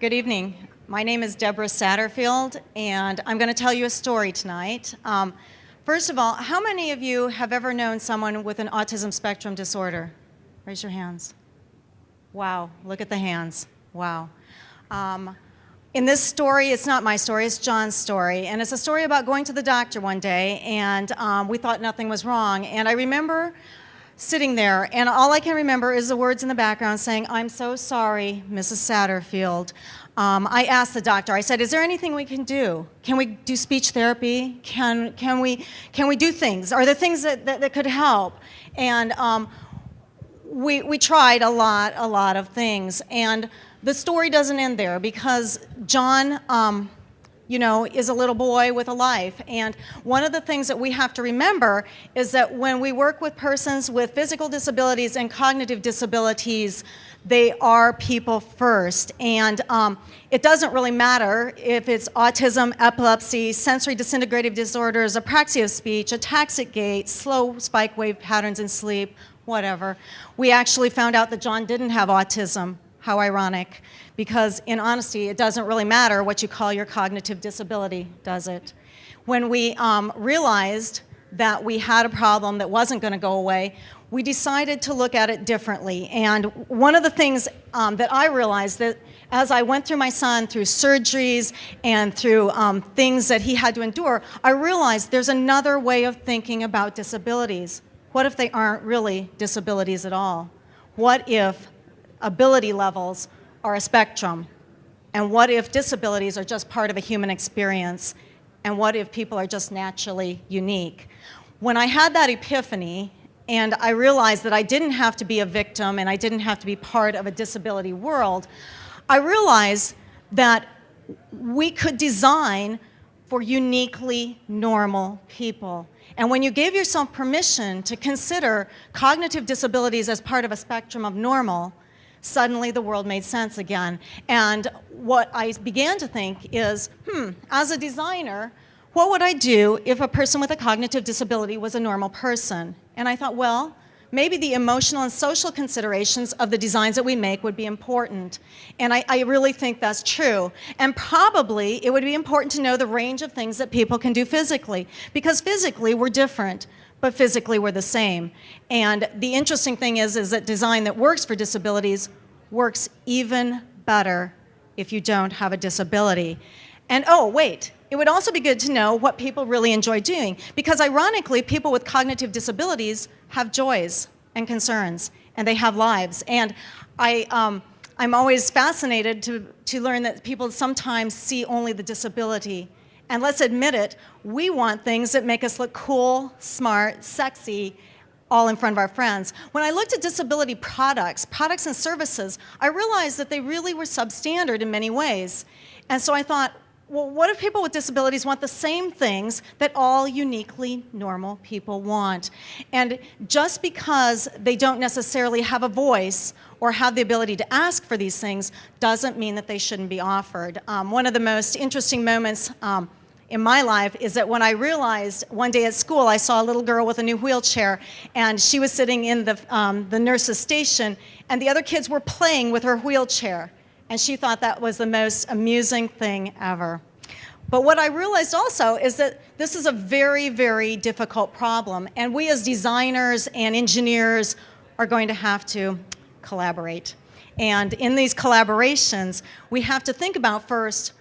Good evening. My name is Debra Satterfield, and I'm going to tell you a story tonight. First of all, how many of you have ever known someone with an autism spectrum disorder? Raise your hands. Wow, look at the hands. Wow. In this story, it's not my story, it's John's story, and it's a story about going to the doctor one day, and we thought nothing was wrong. And I remember sitting there, and all I can remember is the words in the background saying, "I'm so sorry, Mrs. Satterfield." I asked the doctor, I said, "Is there anything we can do? Can we do speech therapy? Can we do things? Are there things that could help?" And we tried a lot of things. And the story doesn't end there, because John, is a little boy with a life. And one of the things that we have to remember is that when we work with persons with physical disabilities and cognitive disabilities, they are people first. And it doesn't really matter if it's autism, epilepsy, sensory disintegrative disorders, apraxia of speech, ataxic gait, slow spike wave patterns in sleep, whatever. We actually found out that John didn't have autism. How ironic, because in honesty, it doesn't really matter what you call your cognitive disability, does it? When we realized that we had a problem that wasn't going to go away, we decided to look at it differently. And one of the things that I realized, that as I went through my son through surgeries and through things that he had to endure, I realized there's another way of thinking about disabilities. What if they aren't really disabilities at all? What if ability levels are a spectrum? And what if disabilities are just part of a human experience? And what if people are just naturally unique? When I had that epiphany, and I realized that I didn't have to be a victim and I didn't have to be part of a disability world, I realized that we could design for uniquely normal people. And when you gave yourself permission to consider cognitive disabilities as part of a spectrum of normal, suddenly the world made sense again. And what I began to think is, as a designer, what would I do if a person with a cognitive disability was a normal person? And I thought, well, maybe the emotional and social considerations of the designs that we make would be important. And I really think that's true. And probably it would be important to know the range of things that people can do physically, because physically we're different, but physically we're the same. And the interesting thing is that design that works for disabilities works even better if you don't have a disability. And oh, wait, it would also be good to know what people really enjoy doing, because ironically, people with cognitive disabilities have joys and concerns, and they have lives. And I'm always fascinated to learn that people sometimes see only the disability. And let's admit it, we want things that make us look cool, smart, sexy, all in front of our friends. When I looked at disability products and services, I realized that they really were substandard in many ways. And so I thought, well, what if people with disabilities want the same things that all uniquely normal people want? And just because they don't necessarily have a voice or have the ability to ask for these things doesn't mean that they shouldn't be offered. One of the most interesting moments in my life is that when I realized one day at school, I saw a little girl with a new wheelchair, and she was sitting in the nurse's station, and the other kids were playing with her wheelchair. And she thought that was the most amusing thing ever. But what I realized also is that this is a very, very difficult problem, and we as designers and engineers are going to have to collaborate. And in these collaborations, we have to think about first,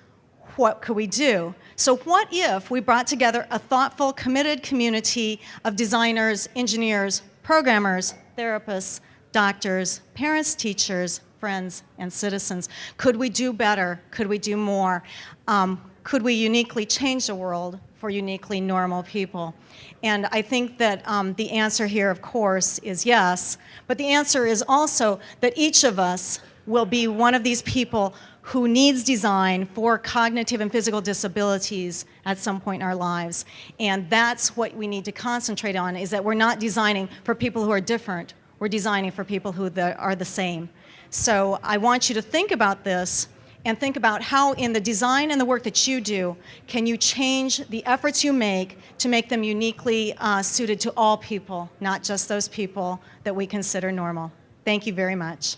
what could we do? So what if we brought together a thoughtful, committed community of designers, engineers, programmers, therapists, doctors, parents, teachers, friends, and citizens? Could we do better? Could we do more? Could we uniquely change the world for uniquely normal people? And I think that the answer here, of course, is yes. But the answer is also that each of us will be one of these people who needs design for cognitive and physical disabilities at some point in our lives. And that's what we need to concentrate on, is that we're not designing for people who are different. We're designing for people who are the same. So I want you to think about this and think about how in the design and the work that you do, can you change the efforts you make to make them uniquely suited to all people, not just those people that we consider normal. Thank you very much.